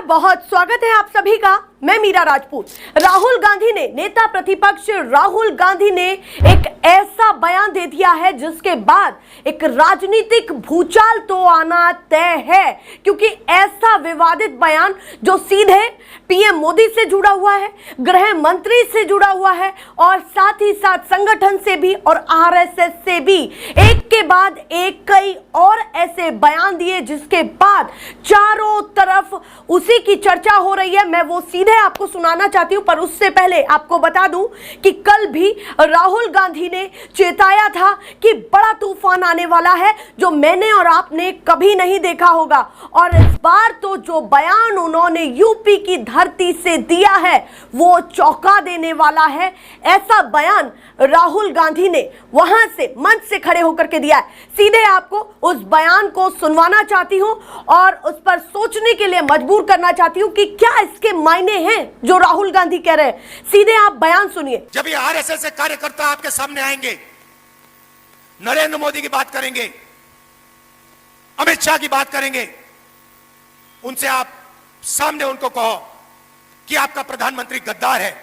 बहुत स्वागत है आप सभी का। मैं मीरा राजपूत। राहुल गांधी ने, नेता प्रतिपक्ष राहुल गांधी ने एक ऐसा बयान दे दिया है जिसके बाद एक राजनीतिक भूचाल तो आना तय है, क्योंकि ऐसा विवादित बयान जो सीधे पीएम मोदी से जुड़ा हुआ है, गृह मंत्री से जुड़ा हुआ है और साथ ही साथ संगठन से भी और आरएसएस से भी एक के बाद एक कई और ऐसे बयान दिए जिसके बाद चारों तरफ उसी की चर्चा हो रही है। मैं वो सीधे आपको सुनाना चाहती हूं, पर उससे पहले आपको बता दूं कि कल भी राहुल गांधी ने चेताया था कि बड़ा तूफान आने वाला है जो मैंने और आपने कभी नहीं देखा होगा। और इस बार तो जो बयान उन्होंने यूपी की धरती से दिया है वो चौंका देने वाला है। ऐसा बयान राहुल गांधी ने वहां से मंच से खड़े होकर के दिया है। सीधे आपको उस बयान को सुनवाना चाहती हूं और उस पर सोचने के लिए मजबूर करना चाहती हूं कि क्या इसके मायने हैं जो राहुल गांधी कह रहे हैं। सीधे आप बयान सुनिए। जब ये आरएसएस से कार्यकर्ता आपके सामने आएंगे, नरेंद्र मोदी की बात करेंगे, अमित शाह की बात करेंगे, उनसे आप सामने उनको कहो कि आपका प्रधानमंत्री गद्दार है,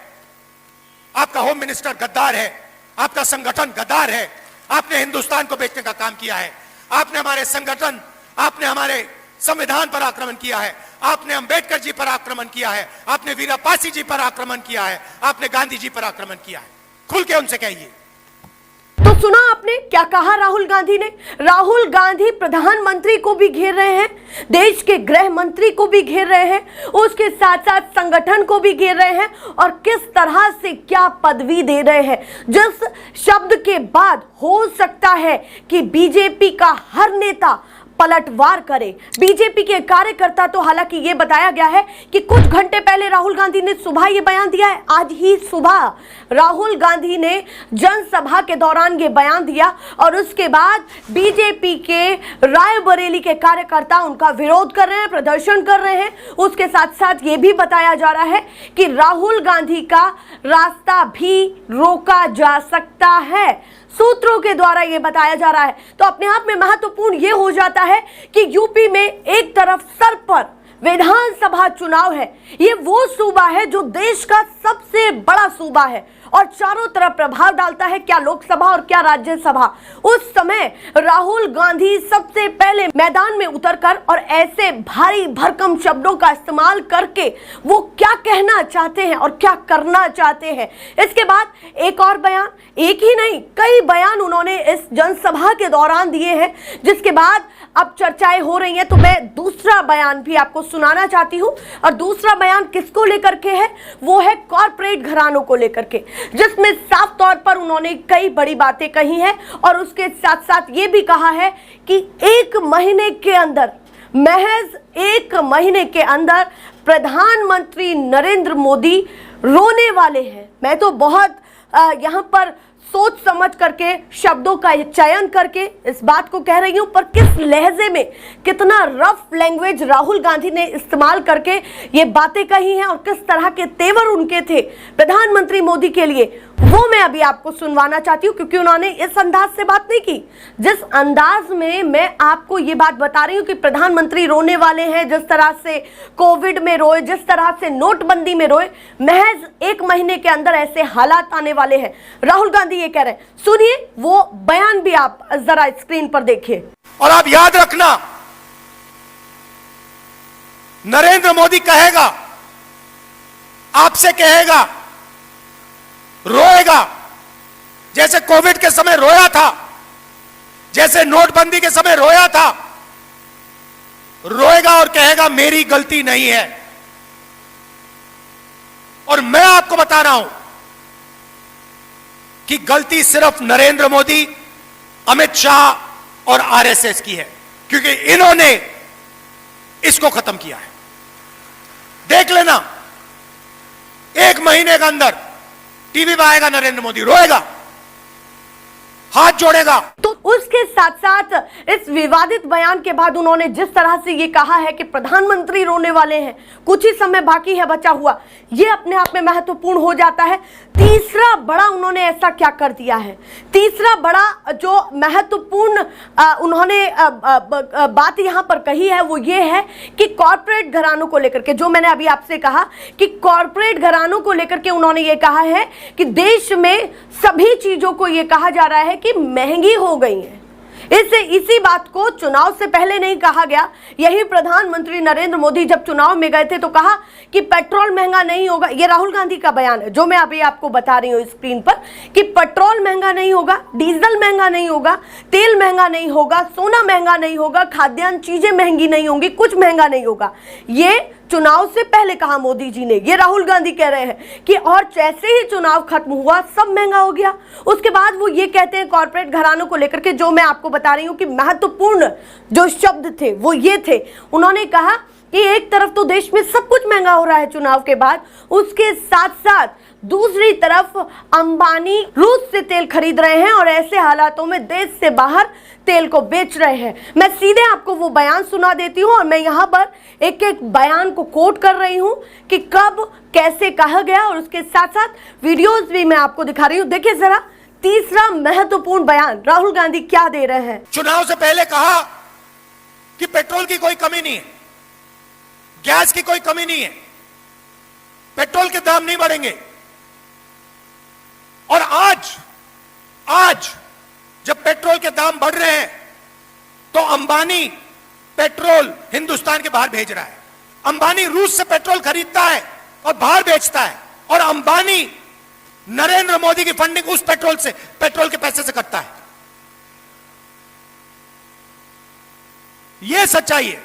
आपका होम मिनिस्टर गद्दार है, आपका संगठन गद्दार है, आपने हिंदुस्तान को बेचने का काम किया है, आपने हमारे संगठन, आपने हमारे संविधान पर आक्रमण किया है, आपने अंबेडकर जी पर आक्रमण किया है, आपने वीरापासी जी पर आक्रमण किया है, आपने गांधी जी पर आक्रमण किया है। खुल के उनसे कहिए। तो सुना आपने क्या कहा राहुल गांधी ने। राहुल गांधी प्रधानमंत्री को भी घेर रहे हैं, देश के गृह मंत्री को भी घेर रहे हैं, उसके साथ साथ संगठन को भी घेर रहे हैं और किस तरह से क्या पदवी दे रहे हैं, जिस शब्द के बाद हो सकता है कि बीजेपी का हर नेता पलटवार करे। बीजेपी के कार्यकर्ता तो, हालांकि ये बताया गया है कि कुछ घंटे पहले राहुल गांधी ने सुबह ये बयान दिया है, आज ही सुबह राहुल गांधी ने जनसभा के दौरान ये बयान दिया और उसके बाद बीजेपी के रायबरेली के कार्यकर्ता उनका विरोध कर रहे हैं, प्रदर्शन कर रहे हैं। उसके साथ साथ ये भी बताया जा रहा है कि राहुल गांधी का रास्ता भी रोका जा सकता है। सूत्रों के द्वारा यह बताया जा रहा है। तो अपने आप में महत्वपूर्ण यह हो जाता है कि यूपी में एक तरफ सर पर विधानसभा चुनाव है, ये वो सूबा है जो देश का सबसे बड़ा सूबा है और चारों तरफ प्रभाव डालता है, क्या लोकसभा और क्या राज्यसभा। उस समय राहुल गांधी सबसे पहले मैदान में उतरकर और ऐसे भारी भरकम शब्दों का इस्तेमाल करके वो क्या कहना चाहते हैं और क्या करना चाहते हैं। इसके बाद एक और बयान, एक ही नहीं कई बयान उन्होंने इस जनसभा के दौरान दिए हैं, जिसके बाद अब चर्चाएं हो रही हैं। तो मैं दूसरा बयान भी आपको सुनाना चाहती हूं और दूसरा बयान किसको लेकर के है, वो है कॉर्पोरेट घरानों को लेकर के, जिसमें साफ तौर पर उन्होंने कई बड़ी बातें कही हैं और उसके साथ साथ ये भी कहा है कि एक महीने के अंदर, महज एक महीने के अंदर प्रधानमंत्री नरेंद्र मोदी रोने वाले हैं। मैं तो बहुत यहाँ पर सोच समझ करके शब्दों का चयन करके इस बात को कह रही हूं, पर किस लहजे में, कितना रफ लैंग्वेज राहुल गांधी ने इस्तेमाल करके ये बातें कही हैं और किस तरह के तेवर उनके थे प्रधानमंत्री मोदी के लिए, वो मैं अभी आपको सुनवाना चाहती हूं, क्योंकि उन्होंने इस अंदाज से बात नहीं की जिस अंदाज में मैं आपको ये बात बता रही हूं कि प्रधानमंत्री रोने वाले हैं, जिस तरह से कोविड में रोए, जिस तरह से नोटबंदी में रोए, महज एक महीने के अंदर ऐसे हालात आने वाले हैं। राहुल गांधी ये कह रहे हैं, सुनिए वो बयान भी आप जरा स्क्रीन पर देखिए। और आप याद रखना, नरेंद्र मोदी कहेगा, आपसे कहेगा, रोएगा, जैसे कोविड के समय रोया था, जैसे नोटबंदी के समय रोया था, रोएगा और कहेगा मेरी गलती नहीं है। और मैं आपको बता रहा हूं कि गलती सिर्फ नरेंद्र मोदी, अमित शाह और आरएसएस की है, क्योंकि इन्होंने इसको खत्म किया है। देख लेना, एक महीने के अंदर टीवी में आएगा नरेंद्र मोदी, रोएगा, हाथ जोड़ेगा। तो उसके साथ साथ इस विवादित बयान के बाद उन्होंने जिस तरह से ये कहा है कि प्रधानमंत्री रोने वाले हैं, कुछ ही समय बाकी है बचा हुआ, ये अपने आप में महत्वपूर्ण हो जाता है। तीसरा बड़ा उन्होंने ऐसा क्या कर दिया है, तीसरा बड़ा जो महत्वपूर्ण उन्होंने बात यहां पर कही है वो ये है कि कॉर्पोरेट घरानों को लेकर के, जो मैंने अभी आपसे कहा कि कॉर्पोरेट घरानों को लेकर के उन्होंने ये कहा है कि देश में सभी चीजों को ये कहा जा रहा है कि महंगी हो गई है। इसी बात को चुनाव से पहले नहीं कहा गया। यही प्रधानमंत्री नरेंद्र मोदी जब चुनाव में गए थे तो कहा कि पेट्रोल महंगा नहीं होगा। ये राहुल गांधी का बयान है जो मैं अभी आपको बता रही हूं स्क्रीन पर कि पेट्रोल महंगा नहीं होगा, डीजल महंगा नहीं होगा, तेल महंगा नहीं होगा, सोना महंगा नहीं होगा, खाद्यान्न चीजें महंगी नहीं होंगी, कुछ महंगा नहीं होगा। ये चुनाव से पहले कहा मोदी जी ने। ये राहुल गांधी कह रहे हैं कि और जैसे ही चुनाव खत्म हुआ सब महंगा हो गया। उसके बाद वो ये कहते हैं कॉर्पोरेट घरानों को लेकर के, जो मैं आपको बता रही हूं कि महत्वपूर्ण जो शब्द थे वो ये थे। उन्होंने कहा कि एक तरफ तो देश में सब कुछ महंगा हो रहा है चुनाव के बाद, उसके साथ साथ दूसरी तरफ अंबानी रूस से तेल खरीद रहे हैं और ऐसे हालातों में देश से बाहर तेल को बेच रहे हैं। मैं सीधे आपको वो बयान सुना देती हूं और मैं यहां पर एक एक बयान को कोट कर रही हूं कि कब कैसे कहा गया और उसके साथ साथ वीडियोस भी मैं आपको दिखा रही हूं। देखिए जरा तीसरा महत्वपूर्ण बयान राहुल गांधी क्या दे रहे हैं। चुनाव से पहले कहा कि पेट्रोल की कोई कमी नहीं है, गैस की कोई कमी नहीं है, पेट्रोल के दाम नहीं बढ़ेंगे। और आज जब पेट्रोल के दाम बढ़ रहे हैं तो अंबानी पेट्रोल हिंदुस्तान के बाहर भेज रहा है। अंबानी रूस से पेट्रोल खरीदता है और बाहर बेचता है और अंबानी नरेंद्र मोदी की फंडिंग उस पेट्रोल के पैसे से करता है। यह सच्चाई है।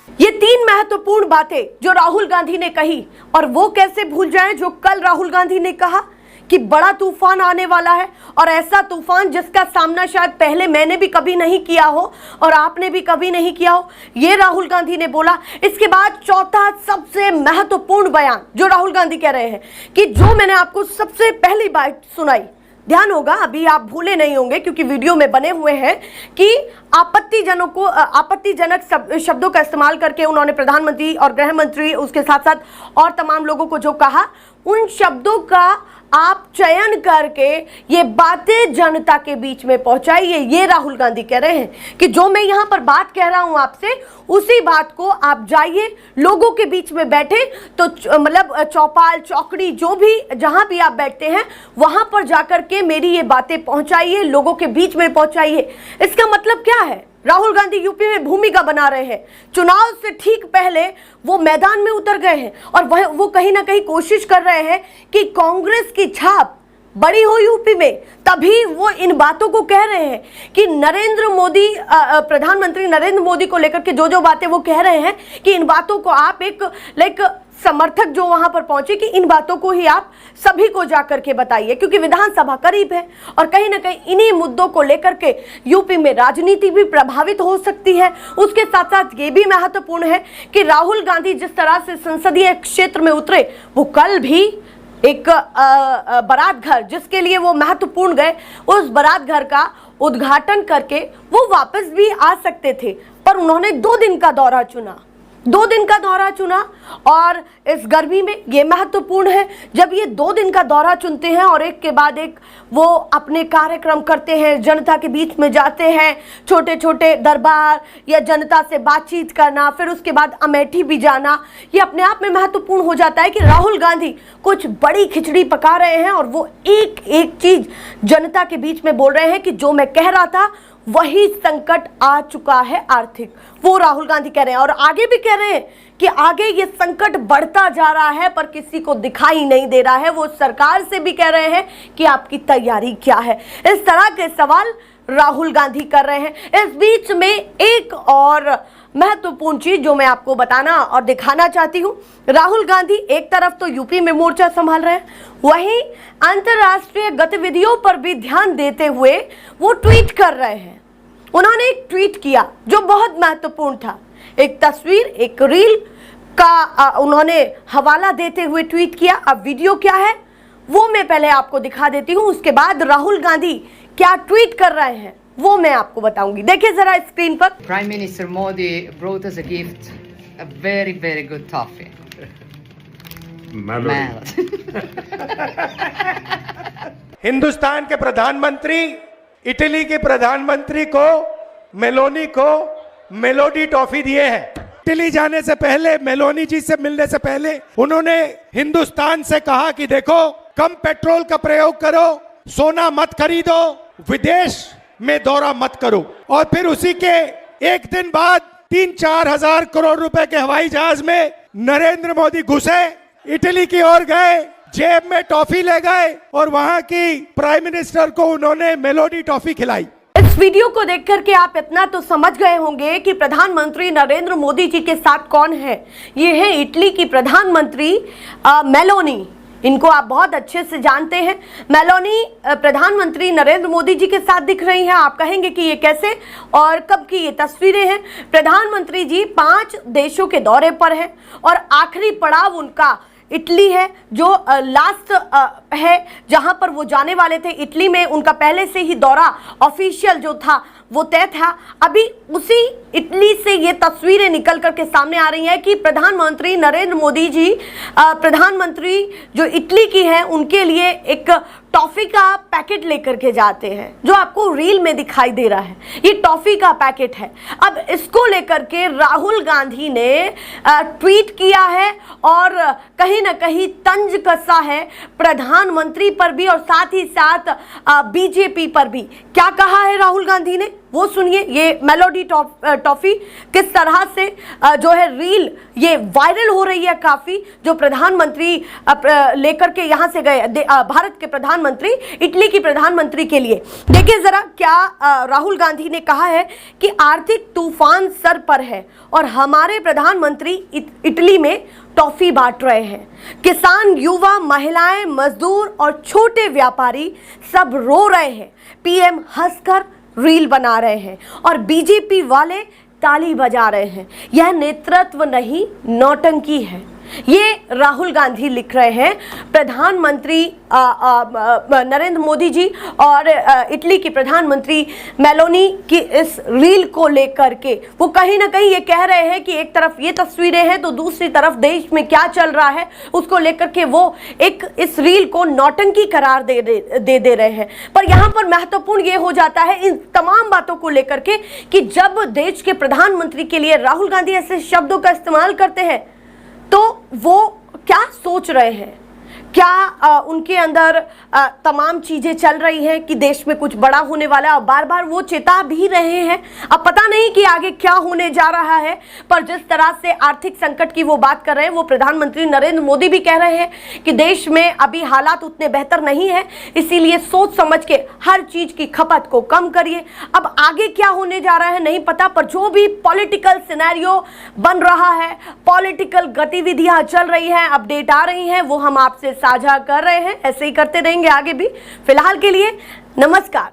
ये तीन महत्वपूर्ण बातें जो राहुल गांधी ने कही, और वो कैसे भूल जाएं जो कल राहुल गांधी ने कहा कि बड़ा तूफान आने वाला है और ऐसा तूफान जिसका सामना शायद पहले मैंने भी कभी नहीं किया हो और आपने भी कभी नहीं किया हो, ये राहुल गांधी ने बोला। इसके बाद चौथा सबसे महत्वपूर्ण बयान जो राहुल गांधी कह रहे हैं कि जो मैंने आपको सबसे पहली बात सुनाई, ध्यान होगा अभी आप भूले नहीं होंगे क्योंकि वीडियो में बने हुए हैं, कि आपत्तिजनक शब्दों का इस्तेमाल करके उन्होंने प्रधानमंत्री और गृह मंत्री उसके साथ साथ और तमाम लोगों को जो कहा, उन शब्दों का आप चयन करके ये बातें जनता के बीच में पहुंचाइए। ये राहुल गांधी कह रहे हैं कि जो मैं यहां पर बात कह रहा हूं आपसे, उसी बात को आप जाइए लोगों के बीच में बैठे, तो मतलब चौपाल चौकड़ी जो भी जहां भी आप बैठते हैं वहां पर जाकर के मेरी ये बातें पहुंचाइए, लोगों के बीच में पहुंचाइए। इसका मतलब क्या है? राहुल गांधी यूपी में भूमिका बना रहे हैं। चुनाव से ठीक पहले वो मैदान में उतर गए हैं और वो कहीं ना कहीं कोशिश कर रहे हैं कि कांग्रेस की छाप बड़ी हो यूपी में। तभी वो इन बातों को कह रहे हैं कि नरेंद्र मोदी, प्रधानमंत्री नरेंद्र मोदी को लेकर के जो बातें वो कह रहे हैं कि इन बातों को आप एक समर्थक जो वहां पर पहुंचे कि इन बातों को ही आप सभी को जाकर के बताइए, क्योंकि विधानसभा करीब है और कहीं ना कहीं इन्हीं मुद्दों को लेकर के यूपी में राजनीति भी प्रभावित हो सकती है। उसके साथ साथ ये भी महत्वपूर्ण है कि राहुल गांधी जिस तरह से संसदीय क्षेत्र में उतरे, वो कल भी एक बारात घर जिसके लिए वो महत्वपूर्ण गए, उस बारात घर का उद्घाटन करके वो वापस भी आ सकते थे, पर उन्होंने 2 दिन का दौरा चुना। 2 दिन का दौरा चुना और इस गर्मी में ये महत्वपूर्ण है जब ये 2 दिन का दौरा चुनते हैं और एक के बाद एक वो अपने कार्यक्रम करते हैं, जनता के बीच में जाते हैं, छोटे छोटे दरबार या जनता से बातचीत करना, फिर उसके बाद अमेठी भी जाना, ये अपने आप में महत्वपूर्ण हो जाता है कि राहुल गांधी कुछ बड़ी खिचड़ी पका रहे हैं और वो एक एक चीज जनता के बीच में बोल रहे हैं कि जो मैं कह रहा था वही संकट आ चुका है आर्थिक, वो राहुल गांधी कह रहे हैं। और आगे भी कह रहे हैं कि आगे ये संकट बढ़ता जा रहा है पर किसी को दिखाई नहीं दे रहा है। वो सरकार से भी कह रहे हैं कि आपकी तैयारी क्या है। इस तरह के सवाल राहुल गांधी कर रहे हैं। इस बीच में एक और महत्वपूर्ण चीज जो मैं आपको बताना और दिखाना चाहती हूं, राहुल गांधी एक तरफ तो यूपी में मोर्चा संभाल रहे हैं, वहीं अंतर्राष्ट्रीय गतिविधियों पर भी ध्यान देते हुए वो ट्वीट कर रहे हैं। उन्होंने एक ट्वीट किया जो बहुत महत्वपूर्ण था, एक तस्वीर, एक रील का उन्होंने हवाला देते हुए ट्वीट किया। अब वीडियो क्या है वो मैं पहले आपको दिखा देती हूं, उसके बाद राहुल गांधी क्या ट्वीट कर रहे हैं वो मैं आपको बताऊंगी। देखिए जरा स्क्रीन पर। Prime Minister Modi brought us a gift, a very, very good toffee. Melody. Hindustan के प्रधानमंत्री इटली के प्रधानमंत्री को मेलोनी को मेलोडी टॉफी दिए हैं। इटली जाने से पहले, मेलोनी जी से मिलने से पहले उन्होंने हिंदुस्तान से कहा कि देखो कम पेट्रोल का प्रयोग करो, सोना मत खरीदो, विदेश में दौरा मत करो। और फिर उसी के एक दिन बाद 3-4 हजार करोड़ रुपए के हवाई जहाज में नरेंद्र मोदी घुसे, इटली की ओर गए, जेब में टॉफी ले गए और वहां की प्राइम मिनिस्टर को उन्होंने मेलोडी टॉफी खिलाई। इस वीडियो को देख करके आप इतना तो समझ गए होंगे कि प्रधानमंत्री नरेंद्र मोदी जी के साथ कौन है। ये है इटली की प्रधानमंत्री मेलोनी। इनको आप बहुत अच्छे से जानते हैं। मेलोनी प्रधानमंत्री नरेंद्र मोदी जी के साथ दिख रही हैं। आप कहेंगे कि ये कैसे और कब की ये तस्वीरें हैं। प्रधानमंत्री जी 5 देशों के दौरे पर हैं और आखिरी पड़ाव उनका इटली है, जो लास्ट है जहां पर वो जाने वाले थे। इटली में उनका पहले से ही दौरा ऑफिशियल जो था वो तय था। अभी उसी इटली से ये तस्वीरें निकल करके सामने आ रही हैं कि प्रधानमंत्री नरेंद्र मोदी जी प्रधानमंत्री जो इटली की है उनके लिए एक टॉफी का पैकेट लेकर के जाते हैं, जो आपको रील में दिखाई दे रहा है। ये टॉफी का पैकेट है। अब इसको लेकर के राहुल गांधी ने ट्वीट किया है और कहीं ना कहीं तंज कसा है प्रधानमंत्री पर भी और साथ ही साथ बीजेपी पर भी। क्या कहा है राहुल गांधी ने वो सुनिए। ये मेलोडी टॉफी किस तरह से जो है रील ये वायरल हो रही है काफी, जो प्रधानमंत्री लेकर के यहां से गए भारत के प्रधानमंत्री इटली की प्रधानमंत्री के लिए। देखिए जरा क्या राहुल गांधी ने कहा है कि आर्थिक तूफान सर पर है और हमारे प्रधानमंत्री इटली में टॉफी बांट रहे हैं। किसान, युवा, महिलाएं, मजदूर और छोटे व्यापारी सब रो रहे हैं। पीएम हंसकर रील बना रहे हैं और बीजेपी वाले ताली बजा रहे हैं। यह नेतृत्व नहीं, नौटंकी है। ये राहुल गांधी लिख रहे हैं। प्रधानमंत्री नरेंद्र मोदी जी और इटली की प्रधानमंत्री मेलोनी की इस रील को लेकर के वो कहीं ना कहीं ये कह रहे हैं कि एक तरफ ये तस्वीरें हैं तो दूसरी तरफ देश में क्या चल रहा है उसको लेकर के वो एक इस रील को नौटंकी करार दे रहे हैं। पर यहाँ पर महत्वपूर्ण ये हो जाता है इन तमाम बातों को लेकर के कि जब देश के प्रधानमंत्री के लिए राहुल गांधी ऐसे शब्दों का इस्तेमाल करते हैं तो वो क्या सोच रहे हैं, क्या उनके अंदर तमाम चीजें चल रही हैं कि देश में कुछ बड़ा होने वाला है। और बार बार वो चेता भी रहे हैं। अब पता नहीं कि आगे क्या होने जा रहा है, पर जिस तरह से आर्थिक संकट की वो बात कर रहे हैं, वो प्रधानमंत्री नरेंद्र मोदी भी कह रहे हैं कि देश में अभी हालात उतने बेहतर नहीं है, इसीलिए सोच समझ के हर चीज की खपत को कम करिए। अब आगे क्या होने जा रहा है नहीं पता, पर जो भी पॉलिटिकल सिनेरियो बन रहा है, पॉलिटिकल गतिविधियां चल रही हैं, अपडेट आ रही हैं, वो हम आपसे साझा कर रहे हैं। ऐसे ही करते रहेंगे आगे भी। फिलहाल के लिए नमस्कार।